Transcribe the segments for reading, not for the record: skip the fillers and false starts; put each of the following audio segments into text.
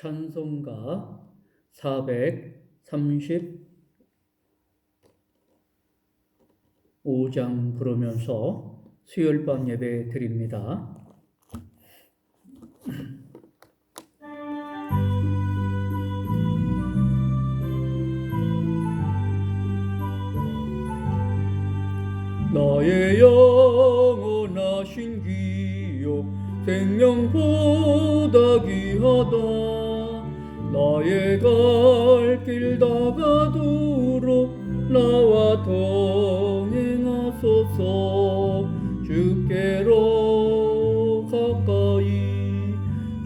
찬송가 435장 부르면서 수요일 밤 예배 드립니다. 나의 영원하신 기요 생명보다 귀하다. 나의 갈 길 다가도록 나와 동행하소서. 주께로 가까이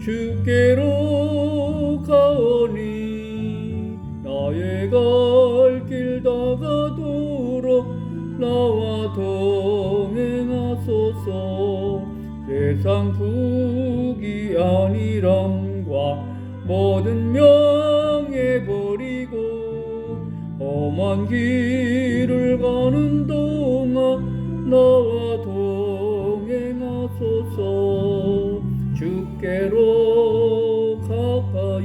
주께로 가오니 나의 갈 길 다가도록 나와 동행하소서. 세상 부귀 안일함과 모든 명예 버리고 험한 길을 가는 동안 나와 동행하소서. 주께로 가까이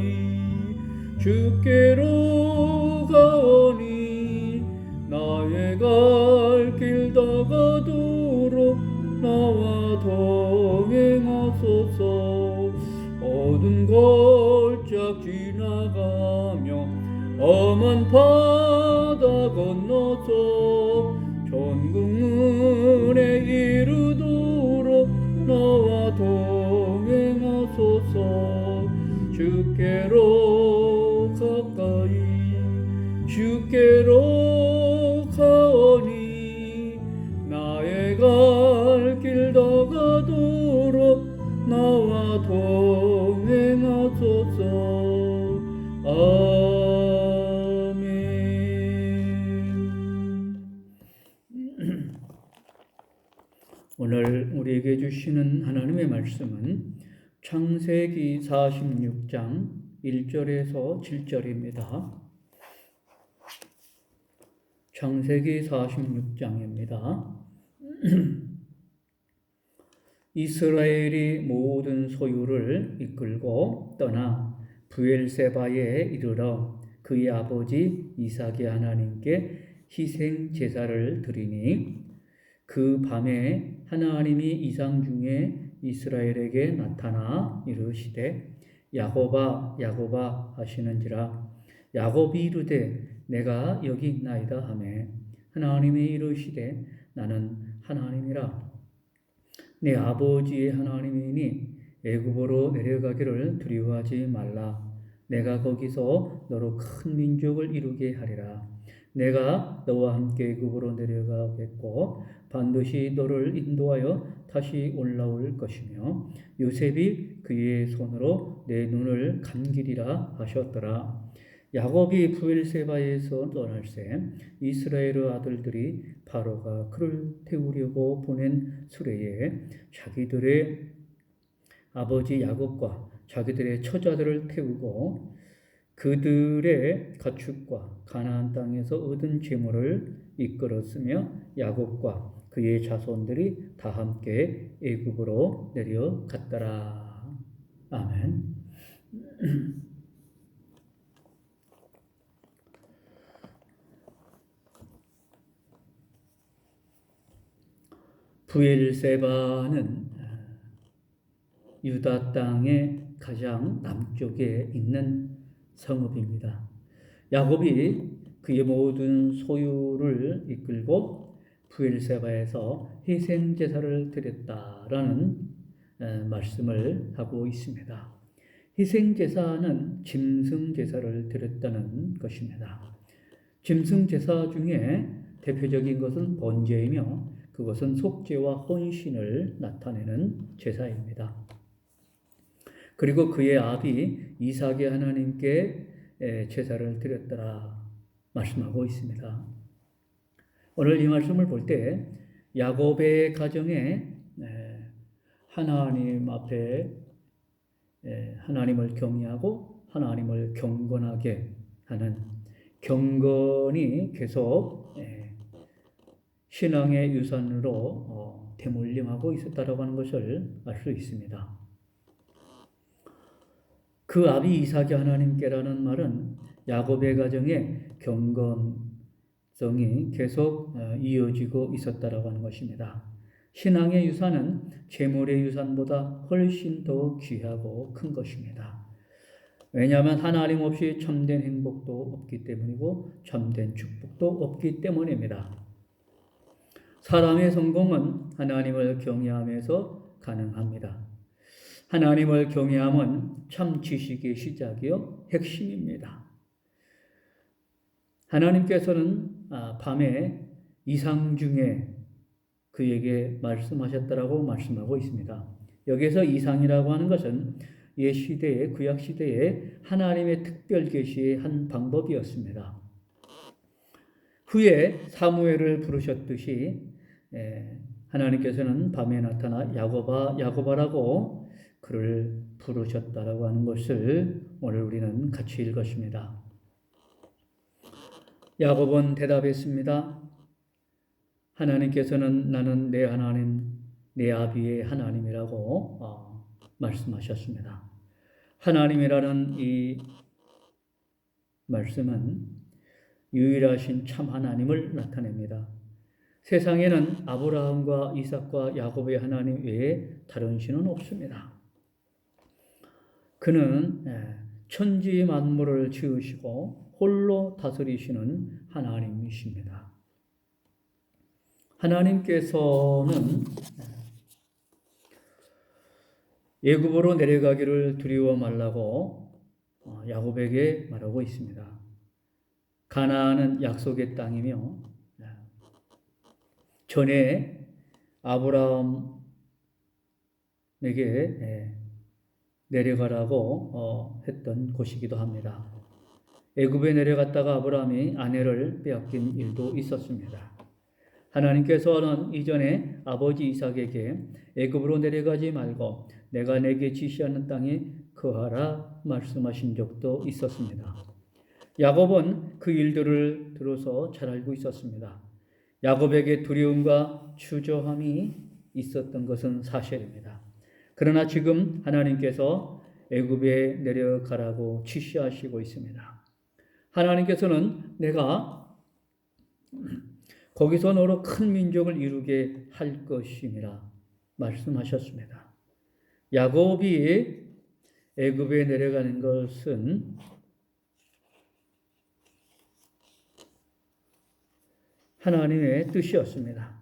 주께로 가오니 나의 갈 길 다가도록 나와 동행하소서. 어두운 골짝 지나가며 험한 바다 건너서 천국문에 이르도록 나와 동행하소서. 주께로 가까이 주께로 가오니 나의 갈 길 다가도록 나와 동행하소서. 아멘. 오늘 우리에게 주시는 하나님의 말씀은 창세기 46장 1절에서 7절입니다. 창세기 46장입니다. 이스라엘이 모든 소유를 이끌고 떠나 브엘세바에 이르러 그의 아버지 이삭의 하나님께 희생 제사를 드리니 그 밤에 하나님이 이상 중에 이스라엘에게 나타나 이르시되 야곱아 야곱아 하시는지라. 야곱이 이르되 내가 여기 있나이다 하매 하나님이 이르시되 나는 하나님이라. 내 아버지의 하나님이니 애굽으로 내려가기를 두려워하지 말라. 내가 거기서 너로 큰 민족을 이루게 하리라. 내가 너와 함께 애굽으로 내려가겠고 반드시 너를 인도하여 다시 올라올 것이며 요셉이 그의 손으로 내 눈을 감기리라 하셨더라. 야곱이 브엘세바에서 떠날새 이스라엘의 아들들이 바로가 그를 태우려고 보낸 수레에 자기들의 아버지 야곱과 자기들의 처자들을 태우고 그들의 가축과 가나안 땅에서 얻은 재물을 이끌었으며 야곱과 그의 자손들이 다 함께 애굽으로 내려갔더라. 아멘. 브엘세바는 유다 땅의 가장 남쪽에 있는 성읍입니다. 야곱이 그의 모든 소유를 이끌고 브엘세바에서 희생 제사를 드렸다라는 말씀을 하고 있습니다. 희생 제사는 짐승 제사를 드렸다는 것입니다. 짐승 제사 중에 대표적인 것은 번제이며 그것은 속죄와 헌신을 나타내는 제사입니다. 그리고 그의 아비 이삭의 하나님께 제사를 드렸더라 말씀하고 있습니다. 오늘 이 말씀을 볼 때 야곱의 가정에 하나님 앞에 하나님을 경외하고 하나님을 경건하게 하는 경건이 계속 신앙의 유산으로 대물림하고 있었다라고 하는 것을 알 수 있습니다. 그 아비 이삭이 하나님께라는 말은 야곱의 가정에 경건성이 계속 이어지고 있었다라고 하는 것입니다. 신앙의 유산은 재물의 유산보다 훨씬 더 귀하고 큰 것입니다. 왜냐하면 하나님 없이 참된 행복도 없기 때문이고 참된 축복도 없기 때문입니다. 사람의 성공은 하나님을 경외함에서 가능합니다. 하나님을 경외함은 참 지식의 시작이요 핵심입니다. 하나님께서는 밤에 이상 중에 그에게 말씀하셨다라고 말씀하고 있습니다. 여기서 이상이라고 하는 것은 옛 시대에 구약 시대에 하나님의 특별 계시의 한 방법이었습니다. 후에 사무엘을 부르셨듯이 하나님께서는 밤에 나타나 야곱아 야곱아라고 그를 부르셨다라고 하는 것을 오늘 우리는 같이 읽었습니다. 야곱은 대답했습니다. 하나님께서는 나는 내 하나님, 내 아비의 하나님이라고 말씀하셨습니다. 하나님이라는 이 말씀은 유일하신 참 하나님을 나타냅니다. 세상에는 아브라함과 이삭과 야곱의 하나님 외에 다른 신은 없습니다. 그는 천지 만물을 지으시고 홀로 다스리시는 하나님이십니다. 하나님께서는 애굽으로 내려가기를 두려워 말라고 야곱에게 말하고 있습니다. 가나안은 약속의 땅이며 전에 아브라함에게 내려가라고 했던 곳이기도 합니다. 애굽에 내려갔다가 아브라함이 아내를 빼앗긴 일도 있었습니다. 하나님께서는 이전에 아버지 이삭에게 애굽으로 내려가지 말고 내가 내게 지시하는 땅에 거하라 말씀하신 적도 있었습니다. 야곱은 그 일들을 들어서 잘 알고 있었습니다. 야곱에게 두려움과 주저함이 있었던 것은 사실입니다. 그러나 지금 하나님께서 애굽에 내려가라고 지시하시고 있습니다. 하나님께서는 내가 거기서 너로 큰 민족을 이루게 할 것임이라 말씀하셨습니다. 야곱이 애굽에 내려가는 것은 하나님의 뜻이었습니다.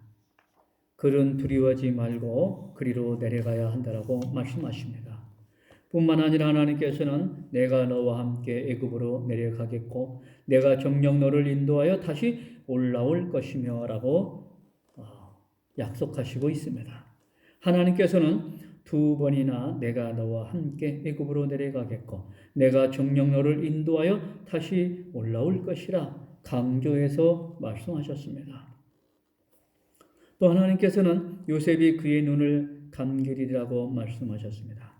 그는 두려워하지 말고 그리로 내려가야 한다라고 말씀하십니다. 뿐만 아니라 하나님께서는 내가 너와 함께 애굽으로 내려가겠고 내가 정녕 너를 인도하여 다시 올라올 것이며 라고 약속하시고 있습니다. 하나님께서는 두 번이나 내가 너와 함께 애굽으로 내려가겠고 내가 정녕 너를 인도하여 다시 올라올 것이라 강조해서 말씀하셨습니다. 또 하나님께서는 요셉이 그의 눈을 감기리라고 말씀하셨습니다.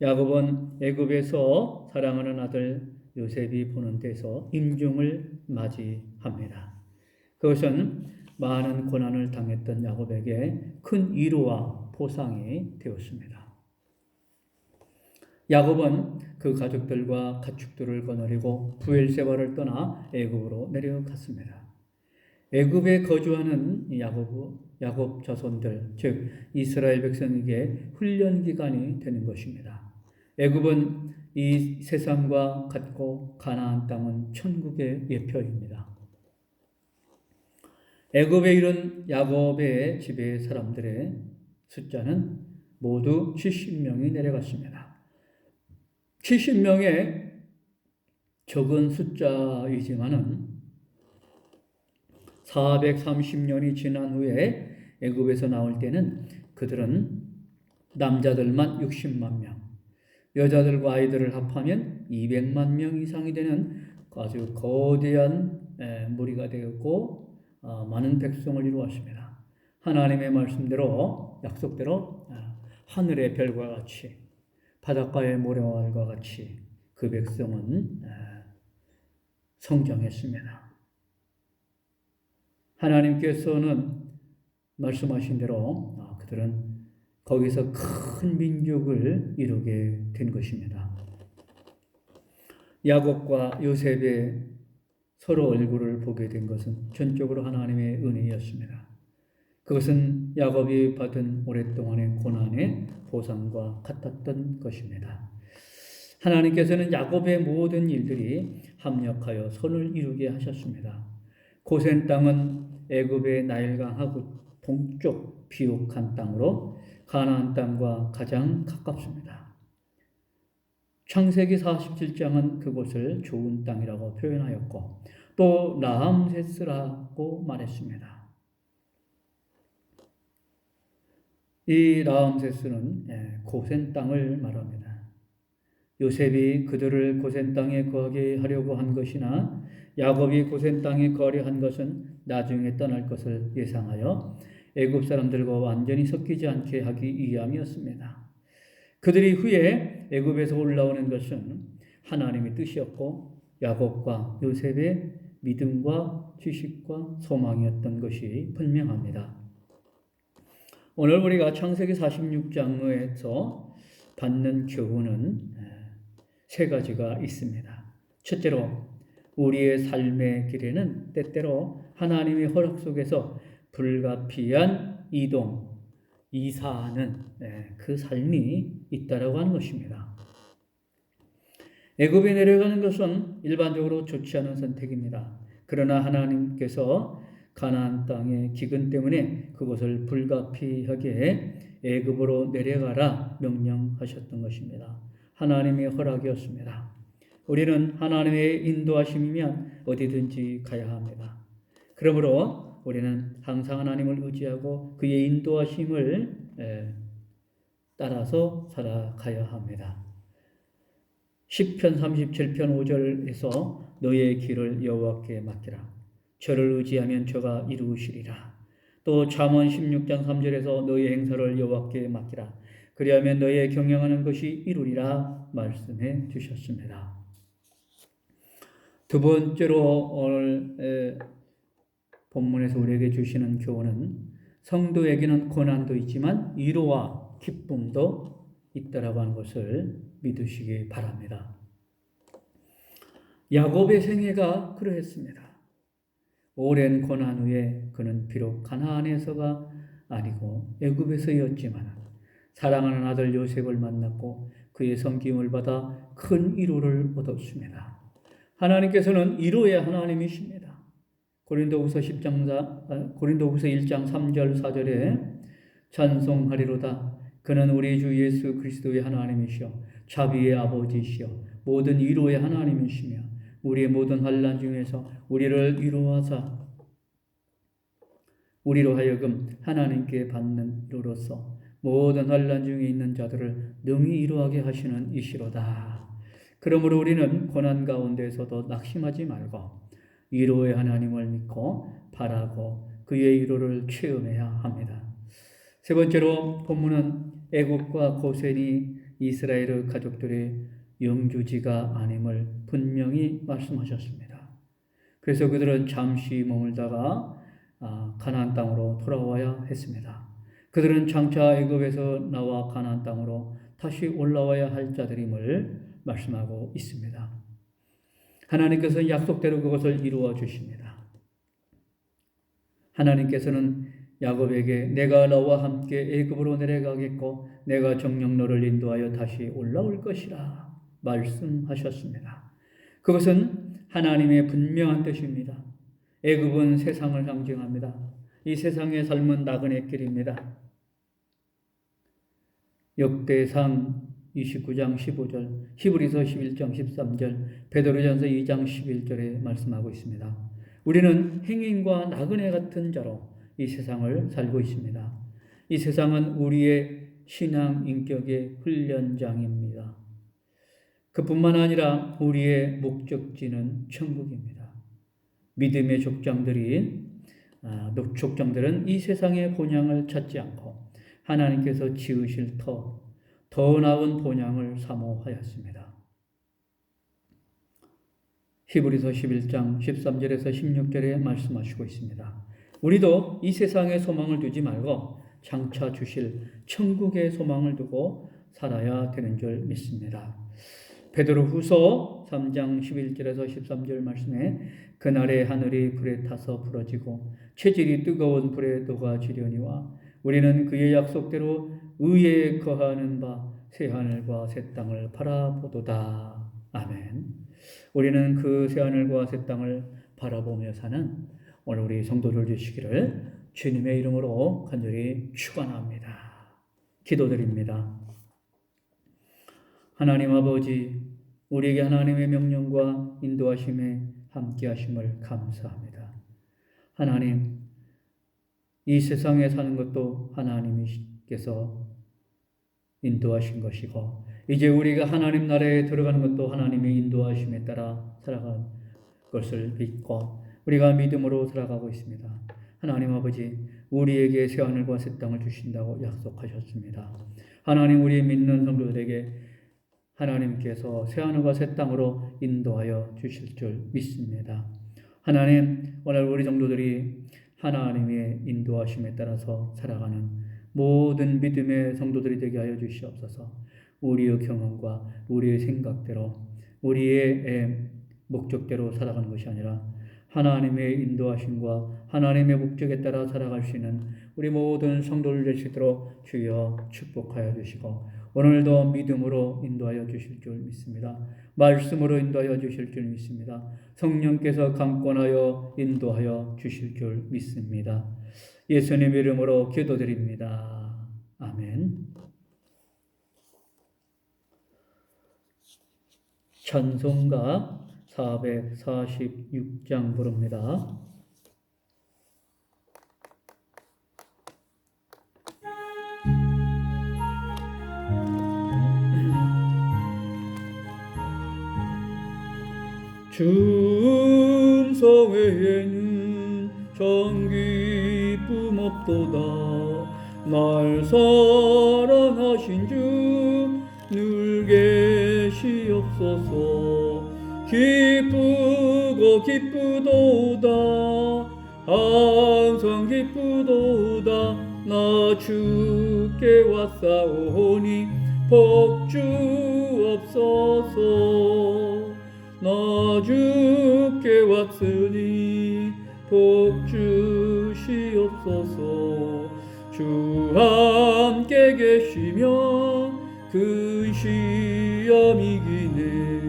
야곱은 애굽에서 사랑하는 아들 요셉이 보는 데서 임종을 맞이합니다. 그것은 많은 고난을 당했던 야곱에게 큰 위로와 보상이 되었습니다. 야곱은 그 가족들과 가축들을 거느리고 부엘세바를 떠나 애굽으로 내려갔습니다. 애굽에 거주하는 야곱 자손들, 즉 이스라엘 백성에게 훈련 기간이 되는 것입니다. 애굽은 이 세상과 같고 가나안 땅은 천국의 예표입니다. 애굽에 이른 야곱의 집의 사람들의 숫자는 모두 70명이 내려갔습니다. 70명의 적은 숫자이지만은 430년이 지난 후에 애굽에서 나올 때는 그들은 남자들만 60만 명, 여자들과 아이들을 합하면 200만 명 이상이 되는 아주 거대한 무리가 되었고 많은 백성을 이루었습니다. 하나님의 말씀대로 약속대로 하늘의 별과 같이 바닷가의 모래알과 같이 그 백성은 성장했습니다. 하나님께서는 말씀하신 대로 그들은 거기서 큰 민족을 이루게 된 것입니다. 야곱과 요셉의 서로 얼굴을 보게 된 것은 전적으로 하나님의 은혜였습니다. 그것은 야곱이 받은 오랫동안의 고난의 보상과 같았던 것입니다. 하나님께서는 야곱의 모든 일들이 합력하여 선을 이루게 하셨습니다. 고센 땅은 애굽의 나일강하고 동쪽 비옥한 땅으로 가나안 땅과 가장 가깝습니다. 창세기 47장은 그곳을 좋은 땅이라고 표현하였고 또 라암세스라고 말했습니다. 이 라암세스는 고센 땅을 말합니다. 요셉이 그들을 고센 땅에 거하게 하려고 한 것이나 야곱이 고센 땅에 거하려 한 것은 나중에 떠날 것을 예상하여 애굽 사람들과 완전히 섞이지 않게 하기 위함이었습니다. 그들이 후에 애굽에서 올라오는 것은 하나님의 뜻이었고 야곱과 요셉의 믿음과 지식과 소망이었던 것이 분명합니다. 오늘 우리가 창세기 46장에서 받는 교훈은 세 가지가 있습니다. 첫째로 우리의 삶의 길에는 때때로 하나님의 허락 속에서 불가피한 이사하는 그 삶이 있다라고 하는 것입니다. 애굽에 내려가는 것은 일반적으로 좋지 않은 선택입니다. 그러나 하나님께서 가나안 땅의 기근 때문에 그것을 불가피하게 애굽으로 내려가라 명령하셨던 것입니다. 하나님의 허락이었습니다. 우리는 하나님의 인도하심이면 어디든지 가야 합니다. 그러므로 우리는 항상 하나님을 의지하고 그의 인도하심을 따라서 살아가야 합니다. 시편 37편 5절에서 너의 길을 여호와께 맡기라. 저를 의지하면 저가 이루시리라. 또 잠언 16장 3절에서 너의 행사를 여호와께 맡기라. 그리하면 너의 경영하는 것이 이루리라 말씀해 주셨습니다. 두 번째로 오늘 본문에서 우리에게 주시는 교훈은 성도에게는 고난도 있지만 위로와 기쁨도 있다라고 하는 것을 믿으시기 바랍니다. 야곱의 생애가 그러했습니다. 오랜 고난 후에 그는 비록 가나안에서가 아니고 애굽에서였지만 사랑하는 아들 요셉을 만났고 그의 섬김을 받아 큰 위로를 얻었습니다. 하나님께서는 위로의 하나님이십니다. 고린도후서 1장 3절 4절에 찬송하리로다. 그는 우리 주 예수 그리스도의 하나님이시여 자비의 아버지시여 모든 위로의 하나님이시며 우리의 모든 환난 중에서 우리를 위로하사 우리로 하여금 하나님께 받는 위로로서 모든 환난 중에 있는 자들을 능히 위로하게 하시는 이시로다. 그러므로 우리는 고난 가운데서도 낙심하지 말고 위로의 하나님을 믿고 바라고 그의 위로를 체험해야 합니다. 세 번째로 본문은 애굽과 고센이 이스라엘 가족들의 영주지가 아님을 분명히 말씀하셨습니다. 그래서 그들은 잠시 머물다가 가나안 땅으로 돌아와야 했습니다. 그들은 장차 애굽에서 나와 가나안 땅으로 다시 올라와야 할 자들임을 말씀하고 있습니다. 하나님께서는 약속대로 그것을 이루어 주십니다. 하나님께서는 야곱에게 내가 너와 함께 애굽으로 내려가겠고 내가 정녕 너를 인도하여 다시 올라올 것이라 말씀하셨습니다. 그것은 하나님의 분명한 뜻입니다. 애굽은 세상을 상징합니다. 이 세상의 삶은 나그네 길입니다. 역대상 29장 15절, 히브리서 11장 13절, 베드로전서 2장 11절에 말씀하고 있습니다. 우리는 행인과 나그네 같은 자로 이 세상을 살고 있습니다. 이 세상은 우리의 신앙 인격의 훈련장입니다. 그뿐만 아니라 우리의 목적지는 천국입니다. 믿음의 족장들은 이 세상의 본향을 찾지 않고 하나님께서 지으실 더 나은 본향을 사모하였습니다. 히브리서 11장 13절에서 16절에 말씀하시고 있습니다. 우리도 이 세상에 소망을 두지 말고 장차 주실 천국의 소망을 두고 살아야 되는 줄 믿습니다. 베드로후서 3장 11절에서 13절 말씀에 그날에 하늘이 불에 타서 부러지고 체질이 뜨거운 불에 녹아지려니와 우리는 그의 약속대로 의에 거하는 바 새 하늘과 새 땅을 바라보도다. 아멘. 우리는 그 새 하늘과 새 땅을 바라보며 사는 오늘 우리 성도들 되시기를 주님의 이름으로 간절히 축원합니다. 기도드립니다. 하나님 아버지, 우리에게 하나님의 명령과 인도하심에 함께하심을 감사합니다. 하나님, 이 세상에 사는 것도 하나님께서 인도하신 것이고 이제 우리가 하나님 나라에 들어가는 것도 하나님의 인도하심에 따라 살아가는 것을 믿고 우리가 믿음으로 살아가고 있습니다. 하나님 아버지, 우리에게 새 하늘과 새 땅을 주신다고 약속하셨습니다. 하나님, 우리 믿는 성도들에게 하나님께서 새 하늘과 새 땅으로 인도하여 주실 줄 믿습니다. 하나님, 오늘 우리 성도들이 하나님의 인도하심에 따라서 살아가는 모든 믿음의 성도들이 되게 하여 주시옵소서. 우리의 경험과 우리의 생각대로 우리의 목적대로 살아가는 것이 아니라 하나님의 인도하심과 하나님의 목적에 따라 살아갈 수 있는 우리 모든 성도들 되시도록 주여 축복하여 주시고 오늘도 믿음으로 인도하여 주실 줄 믿습니다. 말씀으로 인도하여 주실 줄 믿습니다. 성령께서 강권하여 인도하여 주실 줄 믿습니다. 예수님 이름으로 기도드립니다. 아멘. 찬송가 446장 부릅니다. 중성회에는 정기쁨 없도다. 날 사랑하신 주 늘 계시옵소서. 기쁘고 기쁘도다. 항상 기쁘도다. 나 주께 왔사오니 복주옵소서. 나 주께 왔으니 복주시옵소서. 주 함께 계시면 그 시험 이기네.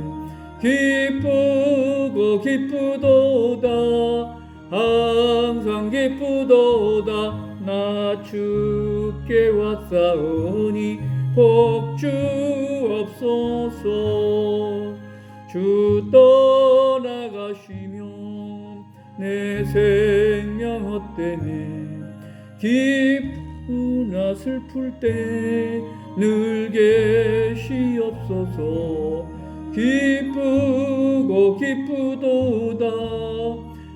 기쁘고 기쁘도다. 항상 기쁘도다. 나 주께 왔사오니 복주옵소서. 주 떠나가시면 내 생명 헛되네. 기쁘나 슬플 때 늘 계시옵소서. 기쁘고 기쁘도다.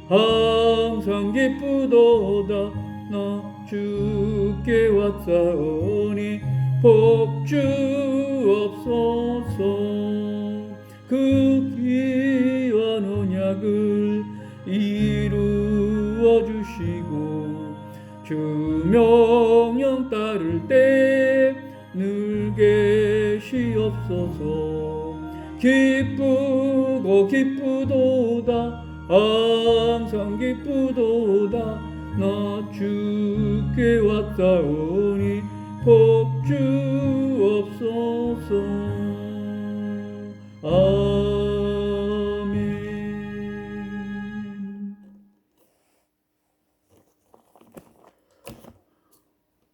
항상 기쁘도다. 나 주께 왔사오니 복주옵소서. 그 귀한 언약을 이루어 주시고 주 명령 따를 때 늘 계시옵소서. 기쁘고 기쁘도다. 항상 기쁘도다. 나 주께 왔사오니 복주옵소서. 아멘.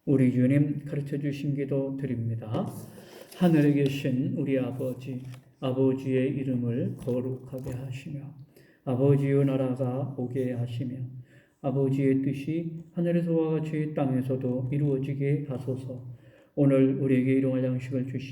우리 주님 가르쳐 주신 기도 드립니다. 하늘에 계신 우리 아버지, 아버지의 이름을 거룩하게 하시며 아버지의 나라가 오게 하시며 아버지의 뜻이 하늘에서와 같이 땅에서도 이루어지게 하소서. 오늘 우리에게 일용할 양식을 주시